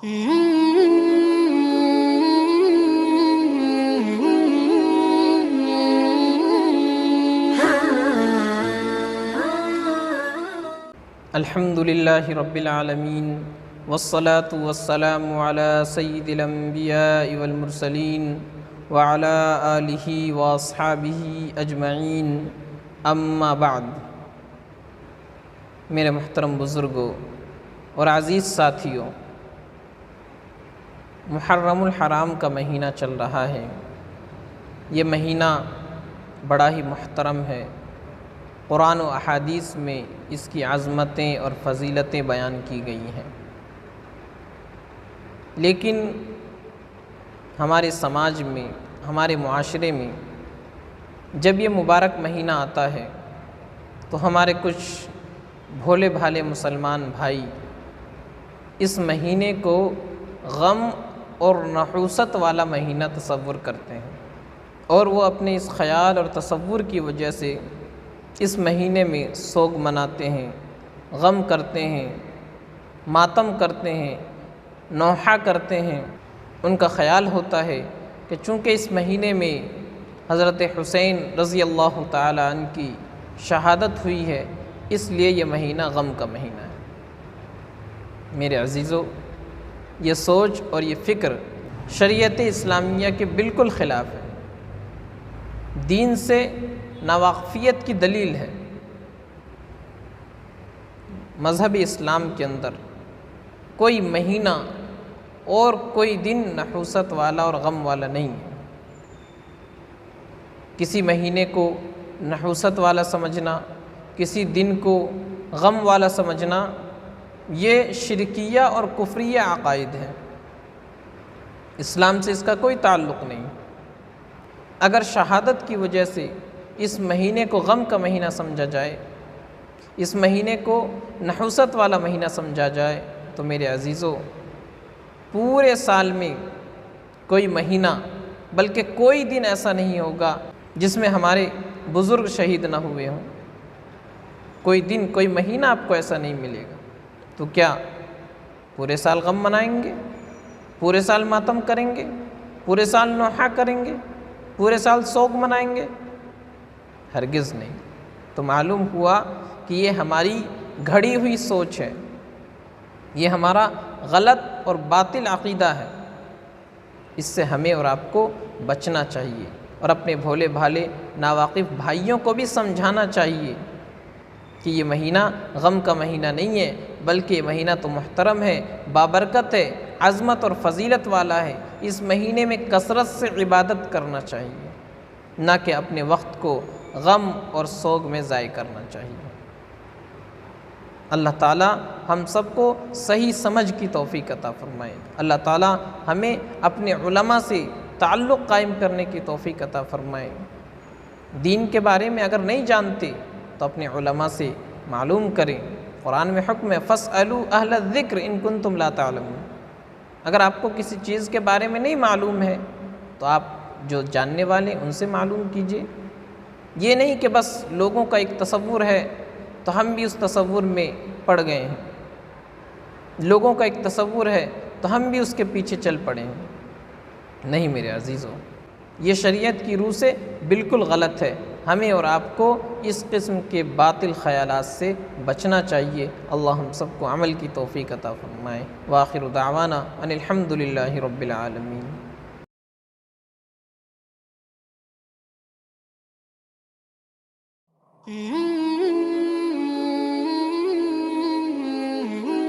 الحمد للہ رب العالمین والصلاة والسلام علی سید الانبیاء والمرسلین وعلی آلہ واصحابہ اجمعین، اما بعد۔ میرے محترم بزرگوں اور عزیز ساتھیوں، محرم الحرام کا مہینہ چل رہا ہے۔ یہ مہینہ بڑا ہی محترم ہے۔ قرآن و احادیث میں اس کی عظمتیں اور فضیلتیں بیان کی گئی ہیں، لیکن ہمارے سماج میں، ہمارے معاشرے میں جب یہ مبارک مہینہ آتا ہے تو ہمارے کچھ بھولے بھالے مسلمان بھائی اس مہینے کو غم اور نحوست والا مہینہ تصور کرتے ہیں، اور وہ اپنے اس خیال اور تصور کی وجہ سے اس مہینے میں سوگ مناتے ہیں، غم کرتے ہیں، ماتم کرتے ہیں، نوحہ کرتے ہیں۔ ان کا خیال ہوتا ہے کہ چونکہ اس مہینے میں حضرت حسین رضی اللہ تعالی عنہ کی شہادت ہوئی ہے، اس لیے یہ مہینہ غم کا مہینہ ہے۔ میرے عزیزو، یہ سوچ اور یہ فکر شریعت اسلامیہ کے بالکل خلاف ہے، دین سے ناواقفیت کی دلیل ہے۔ مذہب اسلام کے اندر کوئی مہینہ اور کوئی دن نحوست والا اور غم والا نہیں ہے۔ کسی مہینے کو نحوست والا سمجھنا، کسی دن کو غم والا سمجھنا، یہ شرکیہ اور کفریہ عقائد ہیں۔ اسلام سے اس کا کوئی تعلق نہیں۔ اگر شہادت کی وجہ سے اس مہینے کو غم کا مہینہ سمجھا جائے، اس مہینے کو نحوست والا مہینہ سمجھا جائے، تو میرے عزیزو، پورے سال میں کوئی مہینہ بلکہ کوئی دن ایسا نہیں ہوگا جس میں ہمارے بزرگ شہید نہ ہوئے ہوں۔ کوئی دن، کوئی مہینہ آپ کو ایسا نہیں ملے گا۔ تو کیا پورے سال غم منائیں گے؟ پورے سال ماتم کریں گے؟ پورے سال نوحہ کریں گے؟ پورے سال سوگ منائیں گے؟ ہرگز نہیں۔ تو معلوم ہوا کہ یہ ہماری گھڑی ہوئی سوچ ہے، یہ ہمارا غلط اور باطل عقیدہ ہے۔ اس سے ہمیں اور آپ کو بچنا چاہیے، اور اپنے بھولے بھالے ناواقف بھائیوں کو بھی سمجھانا چاہیے کہ یہ مہینہ غم کا مہینہ نہیں ہے، بلکہ یہ مہینہ تو محترم ہے، بابرکت ہے، عظمت اور فضیلت والا ہے۔ اس مہینے میں کثرت سے عبادت کرنا چاہیے، نہ کہ اپنے وقت کو غم اور سوگ میں ضائع کرنا چاہیے۔ اللہ تعالیٰ ہم سب کو صحیح سمجھ کی توفیق عطا فرمائے۔ اللہ تعالیٰ ہمیں اپنے علماء سے تعلق قائم کرنے کی توفیق عطا فرمائے۔ دین کے بارے میں اگر نہیں جانتے تو اپنے علماء سے معلوم کریں۔ قرآن میں حکم ہے فَاسْأَلُوا أَهْلَ الذِّكْرِ إِن كُنتُمْ لَا تَعْلَمُونَ۔ اگر آپ کو کسی چیز کے بارے میں نہیں معلوم ہے تو آپ جو جاننے والے ان سے معلوم کیجئے۔ یہ نہیں کہ بس لوگوں کا ایک تصور ہے تو ہم بھی اس تصور میں پڑ گئے ہیں، لوگوں کا ایک تصور ہے تو ہم بھی اس کے پیچھے چل پڑے ہیں۔ نہیں میرے عزیزوں، یہ شریعت کی روح سے بالکل غلط ہے۔ ہمیں اور آپ کو اس قسم کے باطل خیالات سے بچنا چاہیے۔ اللہ ہم سب کو عمل کی توفیق عطا فرمائے۔ وآخر دعوانا ان الحمد للہ رب العالمین۔